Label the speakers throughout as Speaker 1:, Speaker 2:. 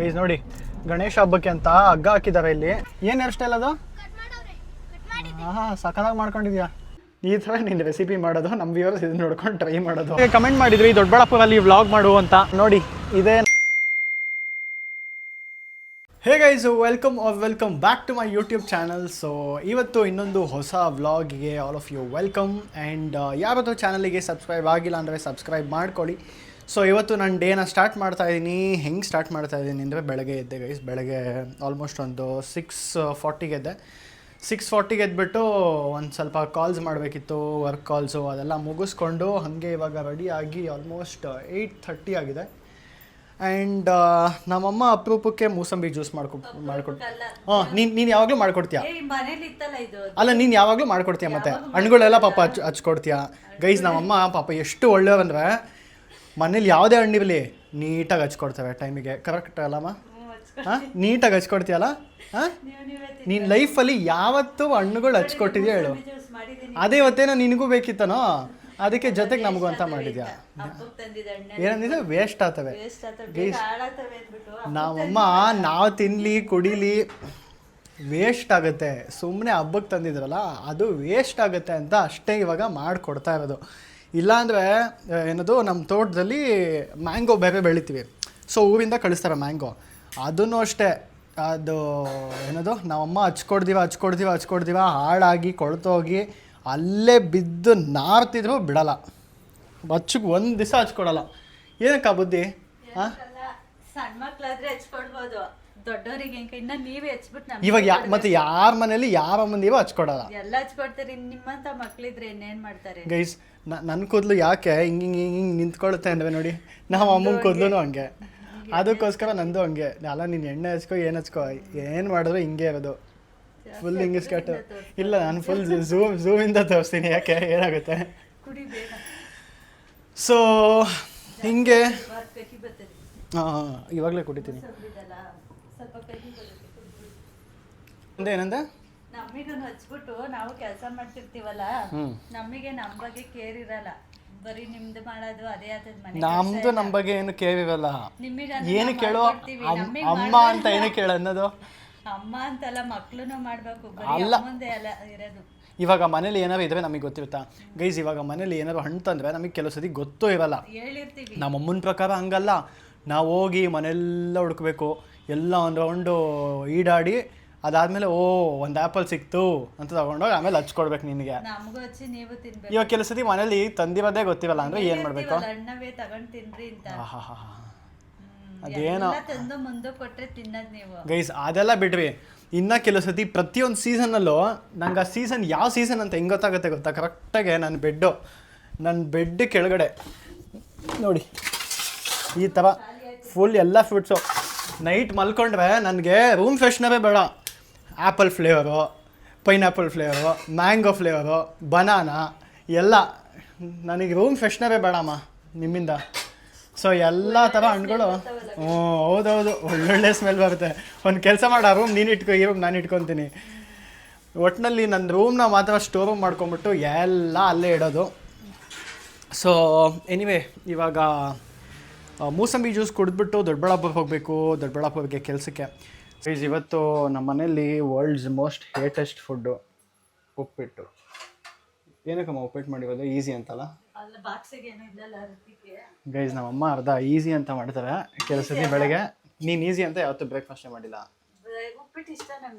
Speaker 1: Guys ನೋಡಿ, ಗಣೇಶ ಹಬ್ಬಕ್ಕೆ ಅಂತ ಹಗ್ಗ ಹಾಕಿದ್ದಾರೆ ಇಲ್ಲಿ. ಏನು ಹೇರ್ ಸ್ಟೈಲ್ ಅದು? ಸಖತ್ತಾಗಿ ಮಾಡ್ಕೊಂಡಿದ್ಯಾ. ಈ ಥರ ನೀನು ರೆಸಿಪಿ ಮಾಡೋದು, ನಮ್ಮ ವ್ಯೂವರ್ಸ್ ಇದನ್ನ ನೋಡ್ಕೊಂಡು ಟ್ರೈ ಮಾಡೋದು. ಕಮೆಂಟ್ ಮಾಡಿದ್ರಿ ದೊಡ್ಡಬಳ್ಳಾಪುರಲ್ಲಿ ವ್ಲಾಗ್ ಮಾಡು ಅಂತ. ನೋಡಿ ಇದೇ. Hey guys, welcome back to my YouTube channel. So ಇವತ್ತು ಇನ್ನೊಂದು ಹೊಸ ವ್ಲಾಗಿಗೆ all of you welcome. And ಯಾವತ್ತೂ ಚಾನಲಿಗೆ ಸಬ್ಸ್ಕ್ರೈಬ್ ಆಗಿಲ್ಲ ಅಂದರೆ ಸಬ್ಸ್ಕ್ರೈಬ್ ಮಾಡ್ಕೊಳ್ಳಿ. ಸೊ ಇವತ್ತು ನಾನು ಡೇನ ಸ್ಟಾರ್ಟ್ ಮಾಡ್ತಾಯಿದ್ದೀನಿ. ಹೆಂಗೆ ಸ್ಟಾರ್ಟ್ ಮಾಡ್ತಾಯಿದ್ದೀನಿ ಅಂದರೆ ಬೆಳಗ್ಗೆ ಎದ್ದೆ ಗೈಸ್. ಬೆಳಗ್ಗೆ ಆಲ್ಮೋಸ್ಟ್ ಒಂದು 6:40 ಎದ್ದೆ. 6:40 ಎದ್ಬಿಟ್ಟು ಒಂದು ಸ್ವಲ್ಪ ಕಾಲ್ಸ್ ಮಾಡಬೇಕಿತ್ತು, ವರ್ಕ್ ಕಾಲ್ಸು ಅದೆಲ್ಲ ಮುಗಿಸ್ಕೊಂಡು ಹಾಗೆ ಇವಾಗ ರೆಡಿಯಾಗಿ ಆಲ್ಮೋಸ್ಟ್ 8:30 ಆಗಿದೆ. ಆ್ಯಂಡ್ ನಮ್ಮಮ್ಮ ಅಪರೂಪಕ್ಕೆ ಮೂಸಂಬಿ ಜ್ಯೂಸ್ ಮಾಡ್ಕೊಡ್ತೀಯ. ನೀನು ಯಾವಾಗಲೂ ಮಾಡ್ಕೊಡ್ತೀಯ ಅಲ್ಲ, ನೀನು ಯಾವಾಗಲೂ ಮಾಡ್ಕೊಡ್ತೀಯ. ಮತ್ತು ಹಣ್ಣುಗಳೆಲ್ಲ ಪಾಪ ಹಚ್ಕೊಡ್ತೀಯ ಗೈಸ್. ನಮ್ಮಮ್ಮ ಪಾಪ ಎಷ್ಟು ಒಳ್ಳೆಯವಂದ್ರೆ ಮನೇಲಿ ಯಾವುದೇ ಹಣ್ಣಿರಲಿ ನೀಟಾಗಿ ಹಚ್ಕೊಡ್ತೇವೆ ಟೈಮಿಗೆ. ಕರೆಕ್ಟ್ ಅಲ್ಲಮ್ಮ? ಹಾಂ, ನೀಟಾಗಿ ಹಚ್ಕೊಡ್ತೀಯಲ್ಲ? ಹಾಂ, ನೀನು ಲೈಫಲ್ಲಿ ಯಾವತ್ತೂ ಹಣ್ಣುಗಳು ಹಚ್ಕೊಟ್ಟಿದ್ಯಾ ಹೇಳು? ಅದೇ ಇವತ್ತೇನೋ ನಿನಗೂ ಬೇಕಿತ್ತನೋ, ಅದಕ್ಕೆ ಜೊತೆಗೆ ನಮಗೂ ಅಂತ ಮಾಡಿದ್ಯಾ. ಏನಂದಿದೆ? ವೇಸ್ಟ್ ಆಗ್ತವೆ ಗೈಸ್. ನಮ್ಮಮ್ಮ ನಾವು ತಿನ್ನಲಿ ಕುಡಿಲಿ ವೇಸ್ಟ್ ಆಗುತ್ತೆ, ಸುಮ್ಮನೆ ಹಬ್ಬಕ್ಕೆ ತಂದಿದ್ರಲ್ಲ ಅದು ವೇಸ್ಟ್ ಆಗುತ್ತೆ ಅಂತ ಅಷ್ಟೇ ಇವಾಗ ಮಾಡಿಕೊಡ್ತಾ ಇರೋದು. ಇಲ್ಲಾಂದರೆ ಏನದು, ನಮ್ಮ ತೋಟದಲ್ಲಿ ಮ್ಯಾಂಗೋ ಬೇರೆ ಬೆಳಿತೀವಿ. ಸೊ ಊರಿಂದ ಕಳಿಸ್ತಾರೆ ಮ್ಯಾಂಗೋ. ಅದನ್ನು ಅಷ್ಟೇ, ಅದು ಏನದು ನಮ್ಮಮ್ಮ ಹಚ್ಕೊಡ್ತೀವ ಹಾಳಾಗಿ ಕೊಳ್ತೋಗಿ ಅಲ್ಲೇ ಬಿದ್ದು ನಾರ್ತಿದ್ರು ಬಿಡಲ್ಲ. ಹಚ್ಚಕ್ಕೆ ಒಂದು ದಿವಸ ಹಚ್ಕೊಡಲ್ಲ. ಏನಕ್ಕ ಬುದ್ಧಿ? ಹಾಂ,
Speaker 2: ಸಣ್ಣ ಮಕ್ಳಾದ್ರೆ ಹಚ್ಕೊಡ್ಬೋದು, ದೊಡ್ಡವರಿಗೆ ಇನ್ನ ನೀವೇ ಹಚ್ಬಿಟ್ಟು
Speaker 1: ಇವಾಗ ಮತ್ತೆ ಯಾರ ಮನೇಲಿ ಯಾರ ಅಮ್ಮಂದಿವೋ ಹಚ್ಕೊಡಲ್ಲ.
Speaker 2: ಎಲ್ಲ ಹಚ್ಕೊಡ್ತಾರೆ. ನಿಮ್ಮಂತ ಮಕ್ಳಿದ್ರೆ ಇನ್ನೇನ್ ಮಾಡ್ತಾರೆ
Speaker 1: ಗೈಸ್. ನನ್ನ ಕೂದಲು ಯಾಕೆ ಹಿಂಗೆ ನಿಂತ್ಕೊಳ್ಳುತ್ತೆ ಅಂದರೆ ನೋಡಿ, ನಮ್ಮ ಅಮ್ಮನ ಕೂದಲು ಹಂಗೆ. ಅದಕ್ಕೋಸ್ಕರ ನಂದು ಹಂಗೆ. ಅಲ್ಲ, ನೀನು ಎಣ್ಣೆ ಹಚ್ಕೋ ಏನು ಹಚ್ಕೋ, ಏನು ಮಾಡಿದ್ರು ಹಿಂಗೆ ಇರೋದು. ಫುಲ್ ಹಿಂಗೆ ಸ್ಕರ್ಟು. ಇಲ್ಲ, ನಾನು ಫುಲ್ ಝೂಮಿಂದ ತೋರಿಸ್ತೀನಿ. ಯಾಕೆ, ಏನಾಗುತ್ತೆ? ಸೊ ಹಿಂಗೆ ಹಾಂ, ಇವಾಗಲೇ ಕುಡಿತೀನಿ. ಏನಂದ?
Speaker 2: ನಮಿಗೂ ಹಚ್ಬಿಟ್ಟು ನಾವು ಕೆಲಸ ಮಾಡ್ತಿರ್ತೀವಲ್ಲ, ನಮಗೆ ನಮ್ಮ ಬಗ್ಗೆ ಕೇರ್ ಇರಲ್ಲ. ಬರೀ ನಿಮ್ದು ಮಾಡೋದು ಅದೇ ಆತದ ಮನೆ.
Speaker 1: ನಮ್ದು ನಮ್ಮ ಬಗ್ಗೆ ಏನು ಕೇರ್ ಇರಲ್ಲ. ಏನು ಕೇಳೋ ಅಮ್ಮ ಅಂತ ಏನು ಕೇಳ ಅನ್ನೋದು.
Speaker 2: ಅಮ್ಮ ಅಂತಲ್ಲ, ಮಕ್ಳುನು ಮಾಡ್ಬೇಕು.
Speaker 1: ಅಲ್ಲ,
Speaker 2: ಮುಂದೆ ಎಲ್ಲ ಇರೋದು.
Speaker 1: ಇವಾಗ ಮನೇಲಿ ಏನಾರು ಇದ್ರೆ ನಮಗೆ ಗೊತ್ತಿರುತ್ತಾ ಗೈಸ್? ಇವಾಗ ಮನೇಲಿ ಏನಾರು ಹಣ್ಣು ತಂದ್ರೆ ನಮಗೆ ಕೆಲವು ಸತಿ ಗೊತ್ತೂ ಇರಲ್ಲ.
Speaker 2: ಹೇಳಿರ್ತೀವಿ.
Speaker 1: ನಮ್ಮ ಅಮ್ಮನ ಪ್ರಕಾರ ಹಂಗಲ್ಲ. ನಾವು ಹೋಗಿ ಮನೆಲ್ಲ ಹುಡುಕ್ಬೇಕು, ಎಲ್ಲ ಒಂದು ರೌಂಡು ಈಡಾಡಿ ಅದಾದ್ಮೇಲೆ ಒಂದು ಆ್ಯಪಲ್ ಸಿಕ್ತು ಅಂತ ತಗೊಂಡೋಗಿ ಆಮೇಲೆ ಹಚ್ಕೊಡ್ಬೇಕು ನಿನಗೆ.
Speaker 2: ನಮಗೂ ಹಚ್ಚಿ ನೀವು ತಿನ್ಬೇಕು.
Speaker 1: ಇವಾಗ ಕೆಲವು ಸತಿ ಮನೇಲಿ ತಂದಿರೋದೇ ಗೊತ್ತಿರಲ್ಲ ಅಂದ್ರೆ ಏನು ಮಾಡಬೇಕು?
Speaker 2: ಅಣ್ಣವೇ ತಗೊಂಡು ತಿನ್ರಿ ಅಂತ.
Speaker 1: ಅದೇನೋ
Speaker 2: ತಂದು ಮುಂದೆ ಕೊಟ್ಟರೆ ತಿನ್ನೋದು ನೀವು
Speaker 1: ಗೈಸ್. ಅದೆಲ್ಲ ಬಿಡ್ರಿ. ಇನ್ನು ಕೆಲವು ಸತಿ ಪ್ರತಿಯೊಂದು ಸೀಸನಲ್ಲೂ ನಂಗೆ ಆ ಸೀಸನ್ ಯಾವ ಸೀಸನ್ ಅಂತ ಹೆಂಗೆ ಗೊತ್ತಾಗುತ್ತೆ ಗೊತ್ತಾ? ಕರೆಕ್ಟಾಗಿ ನನ್ನ ಬೆಡ್ ಕೆಳಗಡೆ ನೋಡಿ ಈ ಥರ ಫುಲ್ ಎಲ್ಲ ಫ್ರೂಟ್ಸು. ನೈಟ್ ಮಲ್ಕೊಂಡ್ರೆ ನನಗೆ ರೂಮ್ ಫ್ರೆಶ್ನರೇ ಬೇಡ. Apple flavour, pineapple flavour, mango flavour, banana ಎಲ್ಲ. ನನಗೆ ರೂಮ್ ಫ್ರೆಶ್ನರೇ ಬೇಡಮ್ಮ ನಿಮ್ಮಿಂದ. ಸೊ ಎಲ್ಲ ಥರ ಹಣ್ಣುಗಳು. ಹೌದೌದು, ಒಳ್ಳೊಳ್ಳೆ ಸ್ಮೆಲ್ ಬರುತ್ತೆ. ಒಂದು ಕೆಲಸ ಮಾಡು, ಆ ರೂಮ್ ನೀನು ಇಟ್ಕೊ, ಈ ರೂಮ್ ನಾನು ಇಟ್ಕೊತೀನಿ. ಒಟ್ಟಿನಲ್ಲಿ ನನ್ನ ರೂಮ್ನ ಮಾತ್ರ ಸ್ಟೋರ್ ರೂಮ್ ಮಾಡ್ಕೊಂಬಿಟ್ಟು ಎಲ್ಲ ಅಲ್ಲೇ ಇಡೋದು. ಸೊ ಎನಿವೇ, ಇವಾಗ ಮೂಸಂಬಿ ಜ್ಯೂಸ್ ಕುಡಿದ್ಬಿಟ್ಟು ದೊಡ್ಡಬಳ್ಳಾಪುರಕ್ಕೆ ಹೋಗಬೇಕು. ದೊಡ್ಡಬಳ್ಳಾಪುರಕ್ಕೆ ಕೆಲಸಕ್ಕೆ. ಪ್ಲೀಸ್, ಇವತ್ತು ನಮ್ಮ ಮನೇಲಿ ವರ್ಲ್ಡ್ಸ್ ಮೋಸ್ಟ್ ಹೇಟೆಸ್ಟ್ ಫುಡ್ಡು ಉಪ್ಪಿಟ್ಟು. ಏನಕ್ಕಮ್ಮ ಉಪ್ಪಿಟ್ಟು ಮಾಡಿರೋದು? ಈಸಿ ಅಂತಲ್ಲ ಗೈಸ್. ನಮ್ಮಮ್ಮ ಅರ್ಧ ಈಸಿ ಅಂತ ಮಾಡ್ತಾರೆ ಕೆಲಸದ ಬೆಳಗ್ಗೆ. ನೀನು ಈಸಿ ಅಂತ ಯಾವತ್ತೂ ಬ್ರೇಕ್ಫಾಸ್ಟೇ ಮಾಡಿಲ್ಲ.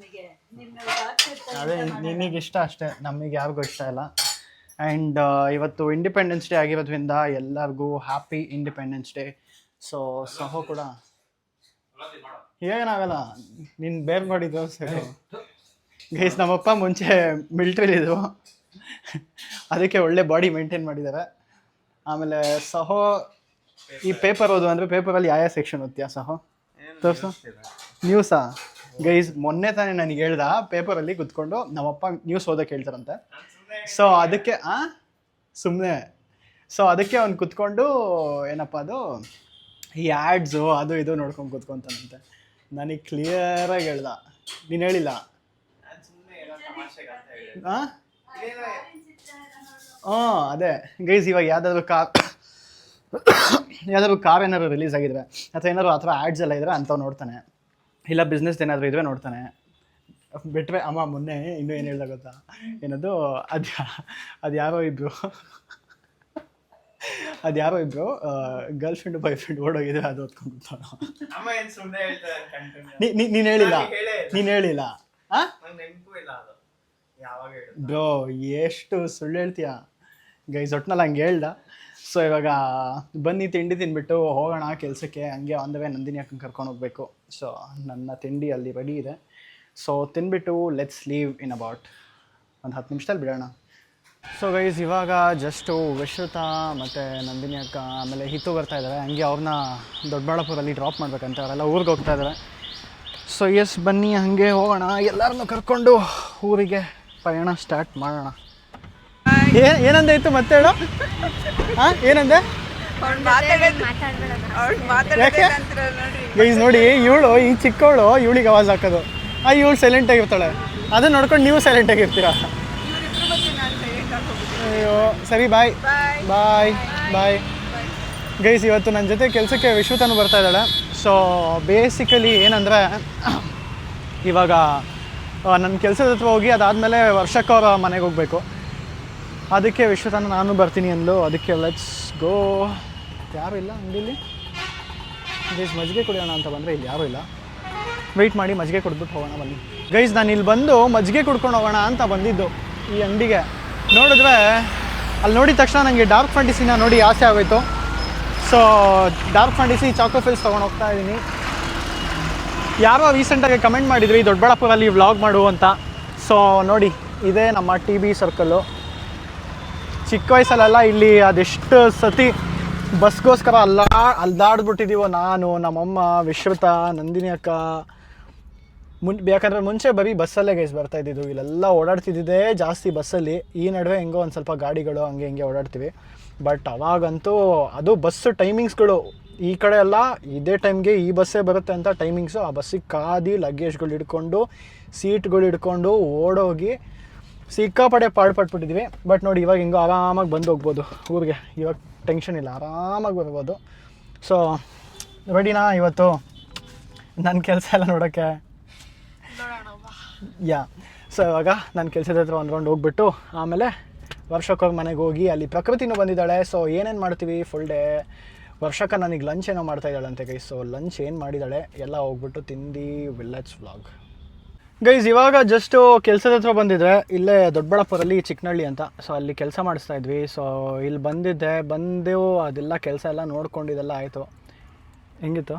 Speaker 1: ಅದೇ ನಿನಗೆ ಇಷ್ಟ ಅಷ್ಟೇ, ನಮಗೆ ಯಾರಿಗೂ ಇಷ್ಟ ಇಲ್ಲ. ಆ್ಯಂಡ್ ಇವತ್ತು ಇಂಡಿಪೆಂಡೆನ್ಸ್ ಡೇ ಆಗಿರೋದ್ರಿಂದ ಎಲ್ಲರಿಗೂ ಹ್ಯಾಪಿ ಇಂಡಿಪೆಂಡೆನ್ಸ್ ಡೇ. ಸೊ ಸಹೋ ಕೂಡ ಏನಾಗಲ್ಲ, ನೀನು ಬೇರೆ ಮಾಡಿದ್ದು ಸರಿ ಗೈಸ್. ನಮ್ಮಪ್ಪ ಮುಂಚೆ ಮಿಲ್ಟ್ರಿಲಿದ್ರು, ಅದಕ್ಕೆ ಒಳ್ಳೆ ಬಾಡಿ ಮೇಂಟೈನ್ ಮಾಡಿದ್ದಾರೆ. ಆಮೇಲೆ ಸಹೋ ಈ ಪೇಪರ್ ಓದು ಅಂದರೆ ಪೇಪರಲ್ಲಿ ಯಾವ ಸೆಕ್ಷನ್ ಓದ್ತೀಯಾ ಸಹೋ? ತೋರಿಸು. ನ್ಯೂಸಾ ಗೈಸ್? ಮೊನ್ನೆ ತಾನೇ ನನಗೆ ಹೇಳ್ದ ಪೇಪರಲ್ಲಿ ಕುತ್ಕೊಂಡು ನಮ್ಮಪ್ಪ ನ್ಯೂಸ್ ಓದೋಕೆ ಹೇಳ್ತಾರಂತೆ. ಸೊ ಅದಕ್ಕೆ ಸುಮ್ಮನೆ ಅದಕ್ಕೆ ಅವ್ನು ಕುತ್ಕೊಂಡು ಏನಪ್ಪ ಅದು ಈ ಆ್ಯಡ್ಸು ಅದು ಇದು ನೋಡ್ಕೊಂಡು ಕುತ್ಕೊತಾನಂತೆ. ನನಗೆ ಕ್ಲಿಯರಾಗಿ ಹೇಳ್ದ. ನೀನು ಹೇಳಿಲ್ಲ? ಅದೇ ಗೈಸ್. ಇವಾಗ ಯಾವುದಾದ್ರು ಯಾವ್ದಾದ್ರು ಕಾರ್ ಏನಾದ್ರು ರಿಲೀಸ್ ಆಗಿದ್ರೆ ಅಥವಾ ಏನಾದ್ರು ಆ ಥರ ಆ್ಯಡ್ಸ್ ಎಲ್ಲ ಇದ್ರೆ ಅಂಥವು ನೋಡ್ತಾನೆ, ಇಲ್ಲ ಬಿಸ್ನೆಸ್ ಏನಾದರೂ ಇದ್ರೆ ನೋಡ್ತಾನೆ. ಬಿಟ್ಟರೆ ಅಮ್ಮ ಮೊನ್ನೆ ಇನ್ನೂ ಏನು ಹೇಳ್ದ ಗೊತ್ತಾ, ಏನದು ಅದು ಯಾರೋ ಇಬ್ರು ಗರ್ಲ್ ಫ್ರೆಂಡು ಬಾಯ್ ಫ್ರೆಂಡ್ ಓಡೋಗಿದ್ರೆ ಅದು ಓದ್ಕೊಂಡ್ಬಿಡ್ತಾನ. ನೀನು ಹೇಳಿಲ್ಲ ಬ್ರೋ, ಎಷ್ಟು ಸುಳ್ಳು ಹೇಳ್ತೀಯ ಗೈಸ್. ಒಟ್ನಲ್ಲಿ ಹಂಗೆ ಹೇಳ್ದ. ಸೊ ಇವಾಗ ಬನ್ನಿ ತಿಂಡಿ ತಿಂದ್ಬಿಟ್ಟು ಹೋಗೋಣ ಕೆಲಸಕ್ಕೆ. ಹಂಗೆ ಆನ್ ದ ವೇ ನಂದಿನಿ ಅಕ್ಕನ ಕರ್ಕೊಂಡು ಹೋಗಬೇಕು. ಸೊ ನನ್ನ ತಿಂಡಿ ಅಲ್ಲಿ ರೆಡಿ ಇದೆ. ಸೊ ತಿನ್ಬಿಟ್ಟು ಲೆಟ್ಸ್ ಲೀವ್ ಇನ್ ಅಬೌಟ್ ಒಂದು 10 ನಿಮಿಷದಲ್ಲಿ ಬಿಡೋಣ. ಸೊ ಗೈಸ್ ಇವಾಗ ಜಸ್ಟು ವಿಶ್ರುತಾ ಮತ್ತು ನಂದಿನಿ ಅಕ್ಕ ಆಮೇಲೆ ಹಿತು ಬರ್ತಾ ಇದ್ದಾರೆ. ಹಂಗೆ ಅವ್ರನ್ನ ದೊಡ್ಡಬಳ್ಳಾಪುರಲ್ಲಿ ಡ್ರಾಪ್ ಮಾಡ್ಬೇಕಂತ, ಅವರೆಲ್ಲ ಊರಿಗೆ ಹೋಗ್ತಾ ಇದ್ದಾರೆ. ಸೊ ಎಸ್ ಬನ್ನಿ ಹಾಗೆ ಹೋಗೋಣ, ಎಲ್ಲರನ್ನೂ ಕರ್ಕೊಂಡು ಊರಿಗೆ ಪಯಣ ಸ್ಟಾರ್ಟ್ ಮಾಡೋಣ. ಏನಂದೆ ಇತ್ತು ಮತ್ತೆ ಹೇಳು. ಹಾಂ ಏನಂದೆ ಗೈಸ್ ನೋಡಿ, ಇವಳು ಈ ಚಿಕ್ಕವಳು ಇವಳಿಗೆ ಆವಾಜ್ ಹಾಕೋದು, ಇವಳು ಸೈಲೆಂಟ್ ಆಗಿರ್ತಾಳೆ. ಅದನ್ನ ನೋಡ್ಕೊಂಡು ನೀವು ಸೈಲೆಂಟ್ ಆಗಿರ್ತೀರಾ. ಅಯ್ಯೋ ಸರಿ, ಬಾಯ್ ಬಾಯ್ ಬಾಯ್ ಗೈಸ್. ಇವತ್ತು ನನ್ನ ಜೊತೆ ಕೆಲಸಕ್ಕೆ ವಿಶ್ವತಾನು ಬರ್ತಾ ಇದ್ದಾಳೆ. ಸೊ ಬೇಸಿಕಲಿ ಏನಂದರೆ, ಇವಾಗ ನನ್ನ ಕೆಲಸದ ಹತ್ರ ಹೋಗಿ ಅದಾದಮೇಲೆ ವರ್ಷಕ್ಕವ್ರ ಮನೆಗೆ ಹೋಗಬೇಕು. ಅದಕ್ಕೆ ವಿಶ್ವತಾನು ನಾನು ಬರ್ತೀನಿ ಅಂದು. ಅದಕ್ಕೆ ಲೆಟ್ಸ್ ಗೋ. ಯಾರೂ ಇಲ್ಲ ಅಂಗಡಿಲಿ. ಗೈಸ್ ಮಜ್ಜಿಗೆ ಕುಡಿಯೋಣ ಅಂತ ಬಂದರೆ ಇಲ್ಲಿ ಯಾರೂ ಇಲ್ಲ. ವೆಯ್ಟ್ ಮಾಡಿ ಮಜ್ಜಿಗೆ ಕುಡಿದ್ಬಿಟ್ಟು ಹೋಗೋಣ ಬನ್ನಿ. ಗೈಸ್ ನಾನು ಇಲ್ಲಿ ಬಂದು ಮಜ್ಜಿಗೆ ಕುಡ್ಕೊಂಡು ಹೋಗೋಣ ಅಂತ ಬಂದಿದ್ದು ಈ ಅಂಗಡಿಗೆ. ನೋಡಿದ್ರೆ ಅಲ್ಲಿ ನೋಡಿದ ತಕ್ಷಣ ನನಗೆ ಡಾರ್ಕ್ ಫ್ಯಾಂಟಿಸಿನ ನೋಡಿ ಆಸೆ ಆಗೋಯ್ತು. ಸೊ ಡಾರ್ಕ್ ಫ್ಯಾಂಟಿಸಿ ಚಾಕೋಫಿಲ್ಸ್ ತೊಗೊಂಡು ಹೋಗ್ತಾ ಇದ್ದೀನಿ. ಯಾರೋ ರೀಸೆಂಟಾಗಿ ಕಮೆಂಟ್ ಮಾಡಿದ್ರಿ ದೊಡ್ಡಬಳ್ಳಾಪುರಲ್ಲಿ ವ್ಲಾಗ್ ಮಾಡು ಅಂತ. ಸೊ ನೋಡಿ, ಇದೇ ನಮ್ಮ TB ಸರ್ಕಲ್ಲು. ಚಿಕ್ಕ ವಯಸ್ಸಲ್ಲೆಲ್ಲ ಇಲ್ಲಿ ಅದೆಷ್ಟು ಸತಿ ಬಸ್ಗೋಸ್ಕರ ಅಲ್ದಾಡ್ಬಿಟ್ಟಿದ್ದೀವೋ ನಾನು, ನಮ್ಮಮ್ಮ, ವಿಶ್ರುತಾ, ನಂದಿನಿ ಅಕ್ಕ. ಯಾಕಂದರೆ ಮುಂಚೆ ಬರೀ ಬಸ್ಸಲ್ಲೇ ಗೈಸ್ ಬರ್ತಾಯಿದ್ದಿದ್ದು. ಇಲ್ಲೆಲ್ಲ ಓಡಾಡ್ತಿದ್ದಿದ್ದೇ ಜಾಸ್ತಿ ಬಸ್ಸಲ್ಲಿ. ಈ ನಡುವೆ ಹೆಂಗೋ ಒಂದು ಸ್ವಲ್ಪ ಗಾಡಿಗಳು ಹಂಗೆ ಹಿಂಗೆ ಓಡಾಡ್ತೀವಿ. ಬಟ್ ಅವಾಗಂತೂ ಅದು ಬಸ್ಸು ಟೈಮಿಂಗ್ಸ್ಗಳು ಈ ಕಡೆ ಎಲ್ಲ ಇದೇ ಟೈಮ್ಗೆ ಈ ಬಸ್ಸೇ ಬರುತ್ತೆ ಅಂತ ಟೈಮಿಂಗ್ಸು. ಆ ಬಸ್ಸಿಗೆ ಕಾದಿ ಲಗೇಜ್ಗಳು ಹಿಡ್ಕೊಂಡು ಸೀಟ್ಗಳು ಹಿಡ್ಕೊಂಡು ಓಡೋಗಿ ಸಿಕ್ಕಾಪಡೆ ಪಾಡ್ಪಟ್ಬಿಟ್ಟಿದ್ವಿ. ಬಟ್ ನೋಡಿ ಇವಾಗ ಹಿಂಗೋ ಆರಾಮಾಗಿ ಬಂದು ಹೋಗ್ಬೋದು ಊರಿಗೆ. ಇವಾಗ ಟೆನ್ಷನ್ ಇಲ್ಲ, ಆರಾಮಾಗಿ ಬರ್ಬೋದು. ಸೊ ರೆಡಿನಾ ಇವತ್ತು ನನ್ನ ಕೆಲಸ ಎಲ್ಲ ನೋಡೋಕ್ಕೆ? ಸೊ ಇವಾಗ ನನ್ನ ಕೆಲಸದ ಹತ್ರ ಒಂದು ರೌಂಡ್ ಹೋಗ್ಬಿಟ್ಟು ಆಮೇಲೆ ವರ್ಷಕ್ಕವ್ರ ಮನೆಗೆ ಹೋಗಿ ಅಲ್ಲಿ ಪ್ರಕೃತಿನೂ ಬಂದಿದ್ದಾಳೆ. ಸೊ ಏನೇನು ಮಾಡ್ತೀವಿ ಫುಲ್ ಡೇ. ವರ್ಷಕ್ಕೆ ನನಗೆ ಲಂಚ್ ಏನೋ ಮಾಡ್ತಾ ಇದ್ದಾಳಂತೆ ಗೈಸ್. ಸೊ ಲಂಚ್ ಏನು ಮಾಡಿದ್ದಾಳೆ ಎಲ್ಲ ಹೋಗ್ಬಿಟ್ಟು ತಿಂದು ವಿಲೇಜ್ ವ್ಲಾಗ್. ಗೈಸ್ ಇವಾಗ ಜಸ್ಟು ಕೆಲಸದ ಹತ್ರ ಬಂದಿದ್ದೆ, ಇಲ್ಲೇ ದೊಡ್ಡಬಳ್ಳಾಪುರಲ್ಲಿ ಚಿಕ್ಕನಹಳ್ಳಿ ಅಂತ. ಸೊ ಅಲ್ಲಿ ಕೆಲಸ ಮಾಡಿಸ್ತಾ ಇದ್ವಿ. ಸೊ ಇಲ್ಲಿ ಬಂದು ಅದೆಲ್ಲ ಕೆಲಸ ಎಲ್ಲ ನೋಡ್ಕೊಂಡು ಇದೆಲ್ಲ ಆಯಿತು. ಹೆಂಗಿತ್ತು?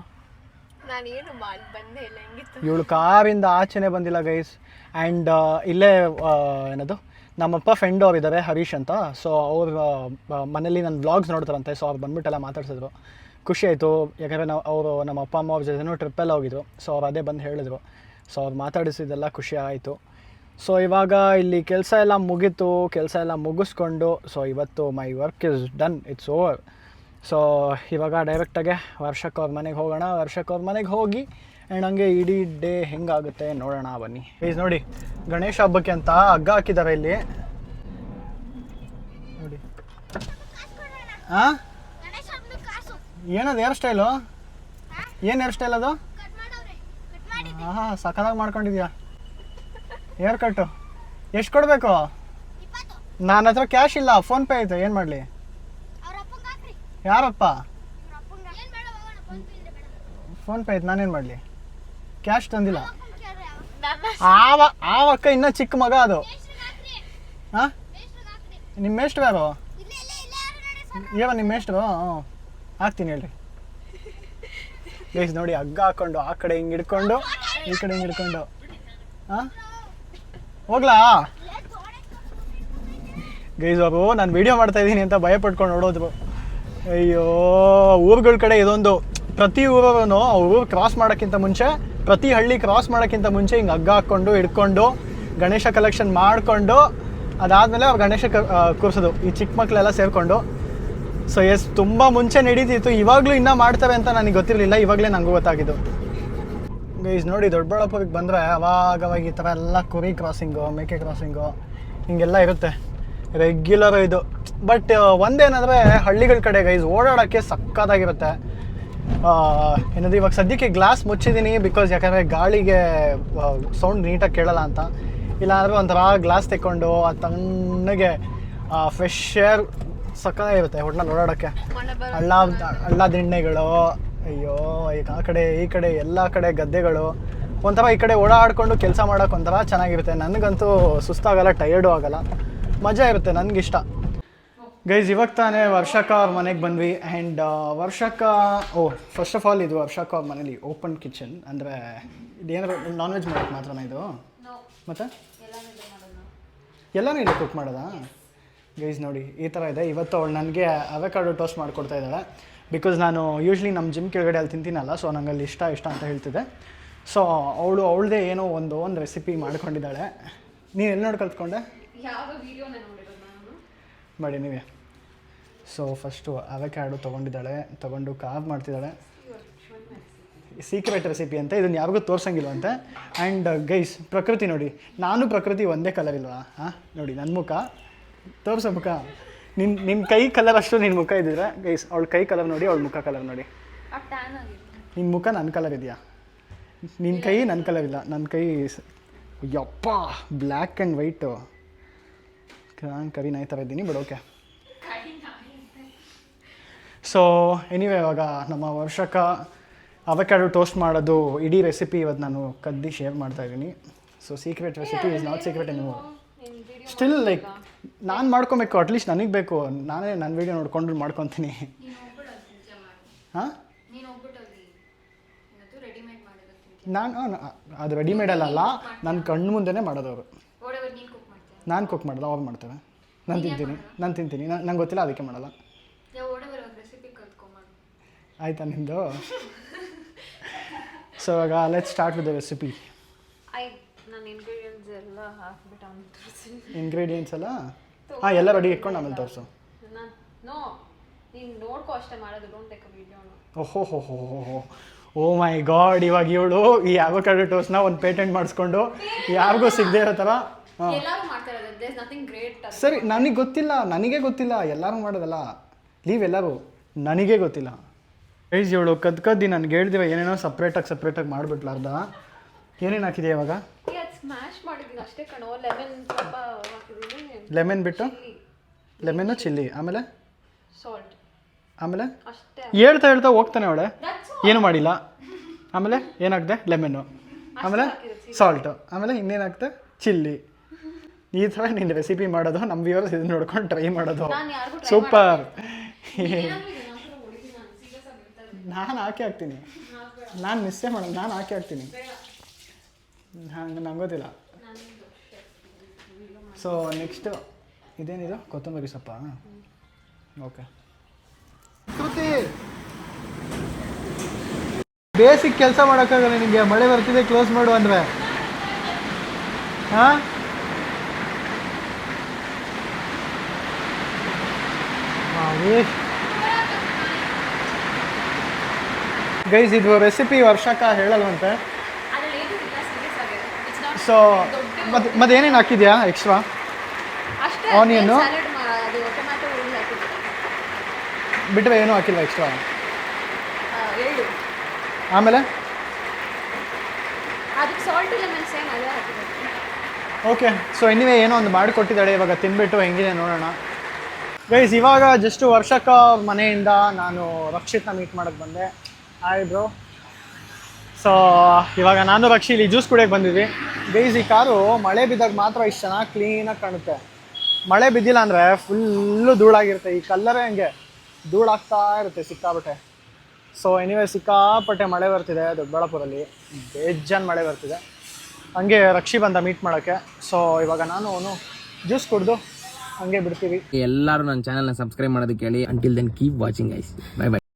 Speaker 1: ಇವಳು ಕಾರಿಂದ ಆಚೆನೇ ಬಂದಿಲ್ಲ ಗೈಸ್. ಆ್ಯಂಡ್ ಇಲ್ಲೇ ಏನದು ನಮ್ಮಪ್ಪ ಫ್ರೆಂಡ್ ಅವ್ರು ಇದ್ದಾರೆ ಹರೀಶ್ ಅಂತ. ಸೊ ಅವ್ರ ಮನೇಲಿ ನನ್ನ ವ್ಲಾಗ್ಸ್ ನೋಡ್ತಾರಂತೆ. ಸೊ ಅವ್ರು ಬಂದುಬಿಟ್ಟೆಲ್ಲ ಮಾತಾಡ್ಸಿದ್ರು, ಖುಷಿ ಆಯಿತು. ಯಾಕಂದರೆ ನಮ್ಮ ಅಪ್ಪ ಅಮ್ಮ ಅವ್ರ ಜೊತೆನೂ ಟ್ರಿಪ್ಪೆಲ್ಲ ಹೋಗಿದ್ರು. ಸೊ ಅವ್ರು ಅದೇ ಬಂದು ಹೇಳಿದ್ರು. ಸೊ ಅವ್ರು ಮಾತಾಡಿಸಿದ್ದೆಲ್ಲ ಖುಷಿ ಆಯಿತು. ಸೊ ಇವಾಗ ಇಲ್ಲಿ ಕೆಲಸ ಎಲ್ಲ ಮುಗೀತು, ಕೆಲಸ ಎಲ್ಲ ಮುಗಿಸ್ಕೊಂಡು ಸೊ ಇವತ್ತು my work is done, it's over. So ಇವಾಗ ಡೈರೆಕ್ಟಾಗೆ ವರ್ಷಕ್ಕವ್ರ ಮನೆಗೆ ಹೋಗೋಣ. ವರ್ಷಕ್ಕವ್ರ ಮನೆಗೆ ಹೋಗಿ ಆ್ಯಂಡ್ ಹಂಗೆ ಇಡೀ ಡೇ ಹೆಂಗಾಗುತ್ತೆ ನೋಡೋಣ ಬನ್ನಿ. ಪ್ಲೀಸ್ ನೋಡಿ, ಗಣೇಶ ಹಬ್ಬಕ್ಕೆ ಅಂತ ಹಗ್ಗ ಹಾಕಿದ್ದಾರೆ ಇಲ್ಲಿ ನೋಡಿ. ಹಾಂ ಏನದು ಹೇರ್ ಸ್ಟೈಲು? ಏನು ಹೇರ್ ಸ್ಟೈಲ್ ಅದು? ಹಾಂ ಸಖತ್ತಾಗಿ ಮಾಡ್ಕೊಂಡಿದ್ಯಾ ಹೇರ್ ಕಟ್ಟು. ಎಷ್ಟು ಕೊಡಬೇಕು? ನನ್ನ ಹತ್ರ ಕ್ಯಾಶ್ ಇಲ್ಲ, ಫೋನ್ಪೇ ಐತೆ. ಏನು ಮಾಡಲಿ? ಯಾರಪ್ಪ? ಫೋನ್ಪೇ ಐತೆ, ನಾನೇನು ಮಾಡಲಿ? ಕ್ಯಾಶ್ ತಂದಿಲ್ಲ. ಆವಕ್ಕ ಇನ್ನೂ ಚಿಕ್ಕ ಮಗ ಅದು. ಹಾಂ ನಿಮ್ಮ ಮೇಷ್ಟ್ರು ಯಾರು? ನಿಮ್ಮ ಮೇಷ್ಟ್ರು? ಹ್ಞೂ ಹಾಕ್ತೀನಿ ಹೇಳ್ರಿ. ಗೈಸ್ ನೋಡಿ, ಹಗ್ಗ ಹಾಕ್ಕೊಂಡು ಆ ಕಡೆ ಹಿಂಗೆ ಹಿಡ್ಕೊಂಡು ಈ ಕಡೆ ಹಿಂಗೆ ಹಿಡ್ಕೊಂಡು. ಹಾಂ ಹೋಗ್ಲಾ ಗೈಸ್? ಅವರು ನಾನು ವೀಡಿಯೋ ಮಾಡ್ತಾಯಿದ್ದೀನಿ ಅಂತ ಭಯ ಪಟ್ಕೊಂಡು ನೋಡೋದ್ರು. ಅಯ್ಯೋ, ಊರುಗಳ ಕಡೆ ಇದೊಂದು, ಪ್ರತಿ ಊರವನು ಊರು ಕ್ರಾಸ್ ಮಾಡೋಕ್ಕಿಂತ ಮುಂಚೆ, ಪ್ರತಿ ಹಳ್ಳಿ ಕ್ರಾಸ್ ಮಾಡೋಕ್ಕಿಂತ ಮುಂಚೆ ಹಿಂಗೆ ಹಗ್ಗ ಹಾಕ್ಕೊಂಡು ಹಿಡ್ಕೊಂಡು ಗಣೇಶ ಕಲೆಕ್ಷನ್ ಮಾಡಿಕೊಂಡು ಅದಾದಮೇಲೆ ಅವ್ರು ಗಣೇಶ ಕೂರಿಸೋದು ಈ ಚಿಕ್ಕ ಮಕ್ಕಳೆಲ್ಲ ಸೇರಿಕೊಂಡು. ಸೊ ಎಸ್, ತುಂಬ ಮುಂಚೆ ನಡೀತಿತ್ತು. ಇವಾಗಲೂ ಇನ್ನೂ ಮಾಡ್ತಾರೆ ಅಂತ ನನಗೆ ಗೊತ್ತಿರಲಿಲ್ಲ, ಇವಾಗಲೇ ನನಗೂ ಗೊತ್ತಾಗಿದ್ದು. ಗೈಸ್ ನೋಡಿ, ದೊಡ್ಡಬಳ್ಳಾಪುರಕ್ಕೆ ಬಂದರೆ ಅವಾಗ ಈ ಥರ ಎಲ್ಲ ಕುರಿ ಕ್ರಾಸಿಂಗು, ಮೇಕೆ ಕ್ರಾಸಿಂಗು ಹಿಂಗೆಲ್ಲ ಇರುತ್ತೆ. ರೆಗ್ಯುಲರ್ ಇದು. ಬಟ್ ಒಂದೇನಂದರೆ ಹಳ್ಳಿಗಳ ಕಡೆ ಗೈಸ್ ಓಡಾಡೋಕ್ಕೆ ಸಕ್ಕತ್ತಾಗಿರುತ್ತೆ. ಏನದು ಇವಾಗ ಸದ್ಯಕ್ಕೆ ಗ್ಲಾಸ್ ಮುಚ್ಚಿದ್ದೀನಿ ಬಿಕಾಸ್ ಯಾಕಂದರೆ ಗಾಳಿಗೆ ಸೌಂಡ್ ನೀಟಾಗಿ ಕೇಳಲ್ಲ ಅಂತ. ಇಲ್ಲಾಂದರೆ ಒಂಥರ ಗ್ಲಾಸ್ ತೆಕ್ಕೊಂಡು ಆ ತಣ್ಣಗೆ ಫ್ರೆಶ್ ಏರ್ ಸಕ್ಕತ್ತಾಗಿರುತ್ತೆ ಒಟ್ನಲ್ಲಿ ಓಡಾಡೋಕ್ಕೆ. ಹಳ್ಳ ದಿಣ್ಣೆಗಳು, ಅಯ್ಯೋ ಆ ಕಡೆ ಈ ಕಡೆ ಎಲ್ಲ ಕಡೆ ಗದ್ದೆಗಳು, ಒಂಥರ ಈ ಕಡೆ ಓಡಾಡ್ಕೊಂಡು ಕೆಲಸ ಮಾಡೋಕೆ ಒಂಥರ ಚೆನ್ನಾಗಿರುತ್ತೆ. ನನಗಂತೂ ಸುಸ್ತಾಗಲ್ಲ, ಟಯರ್ಡು ಆಗಲ್ಲ, ಮಜಾ ಇರುತ್ತೆ, ನನಗಿಷ್ಟ. ಗೈಸ್ ಇವಾಗ ತಾನೇ ವರ್ಷಕ್ಕ ಅವ್ರ ಮನೆಗೆ ಬಂದ್ವಿ. ಆ್ಯಂಡ್ ವರ್ಷಕ್ಕ ಫಸ್ಟ್ ಆಫ್ ಆಲ್ ಇದು ವರ್ಷಕ್ಕ ಅವ್ರ ಮನೇಲಿ ಓಪನ್ ಕಿಚನ್. ಅಂದರೆ ಇದೇನಾದ್ರು ನಾನ್ ವೆಜ್ ಮಾಡೋಕ್ಕೆ ಮಾತ್ರನಾ ಇದು? ಮತ್ತು ಎಲ್ಲನೂ ಇದೆ ಕುಕ್ ಮಾಡೋದಾ? ಗೈಸ್ ನೋಡಿ ಈ ಥರ ಇದೆ. ಇವತ್ತು ಅವಳು ನನಗೆ ಅವಕಾಡೋ ಟೋಸ್ಟ್ ಮಾಡಿಕೊಡ್ತಾ ಇದ್ದಾಳೆ. ಬಿಕಾಸ್ ನಾನು ಯೂಶ್ವಲಿ ನಮ್ಮ ಜಿಮ್ ಕೆಳಗಡೆ ಅಲ್ಲಿ ತಿಂತೀನಲ್ಲ, ಸೊ ನಂಗಲ್ಲಿ ಇಷ್ಟ ಅಂತ ಹೇಳ್ತಿದ್ದೆ. ಸೊ ಅವಳದೇ ಏನೋ ಒಂದು ರೆಸಿಪಿ ಮಾಡ್ಕೊಂಡಿದ್ದಾಳೆ. ನೀನು ಎಲ್ಲಿ ನೋಡಿ ಕಲ್ತ್ಕೊಂಡೆ? ಮಾಡಿ ನೀವೇ. ಸೊ ಫಸ್ಟು ಅವಕಾಡೋ ತೊಗೊಂಡು ಕಾರ್ವ್ ಮಾಡ್ತಿದ್ದಾಳೆ. ಸೀಕ್ರೆಟ್ ರೆಸಿಪಿ ಅಂತ, ಇದನ್ನು ಯಾರಿಗೂ ತೋರ್ಸಂಗಿಲ್ವಂತೆ. ಆ್ಯಂಡ್ ಗೈಸ್ ಪ್ರಕೃತಿ ನೋಡಿ, ನಾನು ಪ್ರಕೃತಿ ಒಂದೇ ಕಲರ್ ಇಲ್ವಾ? ಹಾಂ ನೋಡಿ ನನ್ನ ಮುಖ ತೋರಿಸೋ ಮುಖ, ನಿನ್ನ ಕೈ ಕಲರ್ ಅಷ್ಟು ನಿನ್ನ ಮುಖ ಇದ್ದಿದ್ರೆ ಗೈಸ್, ಅವಳ ಕೈ ಕಲರ್ ನೋಡಿ, ಅವಳ ಮುಖ ಕಲರ್ ನೋಡಿ. ನಿನ್ನ ಮುಖ ನನ್ನ ಕಲರ್ ಇದೆಯಾ? ನಿನ್ನ ಕೈ ನನ್ನ ಕಲರ್ ಇಲ್ಲ, ನನ್ನ ಕೈ ಯಪ್ಪ ಬ್ಲ್ಯಾಕ್ ಆ್ಯಂಡ್ ವೈಟು. ನಾನು ಕರಿ ನಾಯಿ ಥರ ಇದ್ದೀನಿ, ಬಟ್ ಓಕೆ. ಸೊ ಎನಿವೇ ಇವಾಗ ನಮ್ಮ ವರ್ಷಕ್ಕ ಅವಕಾಡೋ ಟೋಸ್ಟ್ ಮಾಡೋದು ಇಡೀ ರೆಸಿಪಿ ಇವತ್ತು ನಾನು ಕದ್ದಿ ಶೇರ್ ಮಾಡ್ತಾಯಿದ್ದೀನಿ. So secret recipe is not secret anymore. Still like ನಾನು ಮಾಡ್ಕೊಬೇಕು, ಅಟ್ಲೀಸ್ಟ್ ನನಗೆ ಬೇಕು. ನಾನೇ ನನ್ನ ವೀಡಿಯೋ ನೋಡ್ಕೊಂಡು ಮಾಡ್ಕೊತೀನಿ. ಹಾಂ ನಾನು ಅದು ರೆಡಿಮೇಡಲ್ಲ, ನನ್ನ ಕಣ್ಣು ಮುಂದೆನೇ ಮಾಡೋದವರು. ನಾನು ಕುಕ್ ಮಾಡೋದು, ಅವ್ರು ಮಾಡ್ತಾರೆ. ನಾನು ತಿಂತೀನಿ, ನಂಗೆ ಗೊತ್ತಿಲ್ಲ ಅದಕ್ಕೆ ಮಾಡಲ್ಲ. ಆಯಿತಾ ನಿಮ್ಮದು? ಸೊ ಇವಾಗ let's start with the recipe. Ingredients ಎಲ್ಲ ಹಾಂ ಎಲ್ಲ ರೆಡಿ ಇಟ್ಕೊಂಡು ಆಮೇಲೆ ತೋರಿಸು. ಓಹೋ ಓ ಮೈ ಗಾಡ್, ಇವಾಗ ಇವಳು ಈ ಅವಕಾಡೋ ಟೋಸ್ಟ್ನ ಒಂದು ಪೇಟೆಂಟ್ ಮಾಡಿಸ್ಕೊಂಡು ಯಾರಿಗೂ ಸಿಗದೆ ಇರೋ ಥರ. ಸರಿ, ನನಗೆ ಗೊತ್ತಿಲ್ಲ, ಎಲ್ಲರೂ ಮಾಡೋದಲ್ಲ, ಲೀವ್ ಎಲ್ಲರೂ, ನನಗೇ ಗೊತ್ತಿಲ್ಲ. ಗೈಸ್ ಇವಳು ಕದ್ದಿ ನನಗೆ ಹೇಳ್ದಿವ ಏನೇನೋ ಸಪ್ರೇಟಾಗಿ ಮಾಡಿಬಿಟ್ಲಾರ್ದ. ಏನೇನು ಹಾಕಿದೆ ಇವಾಗ? ಲೆಮನ್ ಬಿಟ್ಟು ಲೆಮನ್ನು ಚಿಲ್ಲಿ, ಆಮೇಲೆ ಹೇಳ್ತಾ ಹೋಗ್ತಾನೆ ಅವಳೆ. ಏನು ಮಾಡಿಲ್ಲ. ಆಮೇಲೆ ಏನಾಗ್ದೆ? ಲೆಮನ್ನು, ಆಮೇಲೆ ಸಾಲ್ಟು, ಆಮೇಲೆ ಇನ್ನೇನಾಗ್ತದೆ? ಚಿಲ್ಲಿ. ಈ ಥರ ನೀನು ರೆಸಿಪಿ ಮಾಡೋದು, ನಮ್ಮ ವ್ಯೂವರ್ಸ್ ಇದನ್ನ ನೋಡ್ಕೊಂಡು ಟ್ರೈ ಮಾಡೋದು. ಸೂಪರ್. ನಾನು ಹಾಕ್ತೀನಿ, ನಾನು ಮಿಸ್ಸೇ ಮಾಡೋದು, ನಾನು ಹಾಕ್ತೀನಿ. ನಂಗೆ ಗೊತ್ತಿಲ್ಲ. ಸೊ ನೆಕ್ಸ್ಟು ಇದೇನಿದು? ಕೊತ್ತಂಬರಿ ಸೊಪ್ಪ. ಓಕೆ. ಕೃತಿ ಬೇಸಿಕ್ ಕೆಲಸ ಮಾಡೋಕ್ಕಾಗಲ್ಲ ನಿಮಗೆ, ಮಳೆ ಬರ್ತಿದೆ ಕ್ಲೋಸ್ ಮಾಡು ಅಂದರೆ. ಹಾಂ ಗೈಸ್ ಇದು ರೆಸಿಪಿ ವರ್ಷಕ್ಕ ಹೇಳಲ್ವಂತೆ. ಸೊ ಮತ್ತೆ ಏನೇನು ಹಾಕಿದ್ಯಾ ಎಕ್ಸ್ಟ್ರಾ? ಆನಿಯನ್ನು ಬಿಟ್ಟರೆ ಏನೂ ಹಾಕಿಲ್ಲ ಎಕ್ಸ್ಟ್ರಾ. ಆಮೇಲೆ ಓಕೆ. ಸೊ ಎನಿವೇ ಏನೋ ಒಂದು ಮಾಡಿಕೊಟ್ಟಿದ್ದಾಳೆ, ಇವಾಗ ತಿನ್ಬಿಟ್ಟು ಹೆಂಗಿದೆ ನೋಡೋಣ. ಗೈಸ್ ಇವಾಗ ಜಸ್ಟ್ ವರ್ಷಕ್ಕ ಮನೆಯಿಂದ ನಾನು ರಕ್ಷಿತ್ನ ಮೀಟ್ ಮಾಡೋಕ್ಕೆ ಬಂದೆ. Hi bro. ಸೊ ಇವಾಗ ನಾನು ರಕ್ಷಿ ಇಲ್ಲಿ ಜ್ಯೂಸ್ ಕುಡಿಯೋಕ್ಕೆ ಬಂದಿದ್ವಿ. ಗೈಸ್ ಈ ಕಾರು ಮಳೆ ಬಿದ್ದಾಗ ಮಾತ್ರ ಇಷ್ಟು ಚೆನ್ನಾಗಿ ಕ್ಲೀನಾಗಿ ಕಾಣುತ್ತೆ. ಮಳೆ ಬಿದ್ದಿಲ್ಲ ಅಂದರೆ ಫುಲ್ಲು ಧೂಳಾಗಿರುತ್ತೆ. ಈ ಕಲ್ಲರೇ ಹಂಗೆ ಧೂಳಾಗ್ತಾ ಇರುತ್ತೆ ಸಿಕ್ಕಾಪಟ್ಟೆ. ಸೊ ಎನಿವೇ ಸಿಕ್ಕಾಪಟ್ಟೆ ಮಳೆ ಬರ್ತಿದೆ ದೊಡ್ಡಬಳ್ಳಾಪುರಲ್ಲಿ, ಬೇಜಾನ್ ಮಳೆ ಬರ್ತಿದೆ. ಹಂಗೆ ರಕ್ಷಿ ಬಂದ ಮೀಟ್ ಮಾಡೋಕ್ಕೆ. ಸೊ ಇವಾಗ ನಾನು ಅವನು ಜ್ಯೂಸ್ ಕುಡಿದು ಹಂಗೆ ಬಿಡ್ತೀವಿ.
Speaker 3: ಎಲ್ಲರೂ ನನ್ನ ಚಾನಲ್ನ ಸಬ್ಸ್ಕ್ರೈಬ್ ಮಾಡೋದಕ್ಕೆ ಹೇಳಿ. Until then keep watching guys. Bye by.